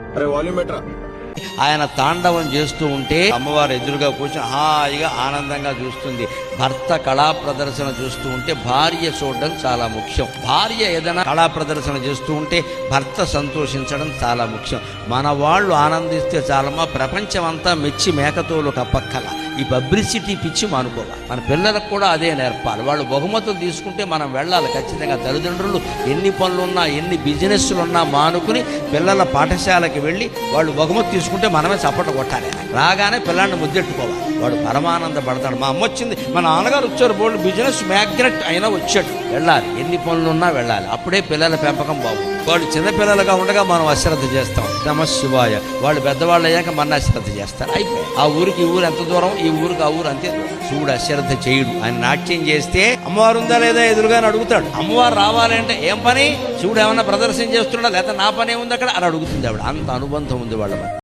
అరే వాల్యూమ్ బెటరా. ఆయన తాండవం చేస్తూ ఉంటే అమ్మవారు ఎదురుగా కూర్చొని హాయిగా ఆనందంగా చూస్తుంది. భర్త కళా ప్రదర్శన చూస్తూ ఉంటే భార్య చూడడం చాలా ముఖ్యం. భార్య ఏదైనా కళా ప్రదర్శన చేస్తూ ఉంటే భర్త సంతోషించడం చాలా ముఖ్యం. మన వాళ్ళు ఆనందిస్తే చాలమ్మా, ప్రపంచం అంతా మెచ్చి మేకతోలు కప్పక్కల. ఈ పబ్లిసిటీ పిచ్చి మానుకోవాలి. మన పిల్లలకు కూడా అదే నేర్పాలి. వాళ్ళు బహుమతులు తీసుకుంటే మనం వెళ్ళాలి ఖచ్చితంగా. తల్లిదండ్రులు ఎన్ని పనులున్నా ఎన్ని బిజినెస్లున్నా మానుకుని పిల్లల పాఠశాలకి వెళ్ళి వాళ్ళు బహుమతి తీసుకుంటే మనమే చప్పట కొట్టాలి. రాగానే పిల్లాన్ని ముద్దెట్టుకోవాలి. వాడు పరమానంద పడతాడు. మా అమ్మ వచ్చింది, మా నాన్నగారు వచ్చారు, బోల్డ్ బిజినెస్ మ్యాగ్నెట్ అయినా వచ్చాడు. వెళ్ళాలి, ఎన్ని పనులున్నా వెళ్ళాలి. అప్పుడే పిల్లల పెంపకం బాగుంది. వాళ్ళు చిన్నపిల్లలుగా ఉండగా మనం అశ్రద్ధ చేస్తాం. నమశివాయ. వాళ్ళు పెద్దవాళ్ళు అయ్యాక మన అశ్రద్ధ చేస్తారు. అయిపోయి ఆ ఊరికి ఈ ఊరు ఎంత దూరం, ఈ ఊరికి ఆ ఊరు అంతే దూరం. శివుడు అశ్రద్ధ చేయుడు. ఆయన నాట్యం చేస్తే అమ్మవారు ఉందా లేదా ఎదురుగానే అడుగుతాడు. అమ్మవారు రావాలంటే ఏం పని, శివుడు ఏమన్నా ప్రదర్శన చేస్తున్నాడా లేదా నా పని ఏముంది అక్కడ అని అడుగుతుంది ఆవిడ. అంత అనుబంధం ఉంది వాళ్ళ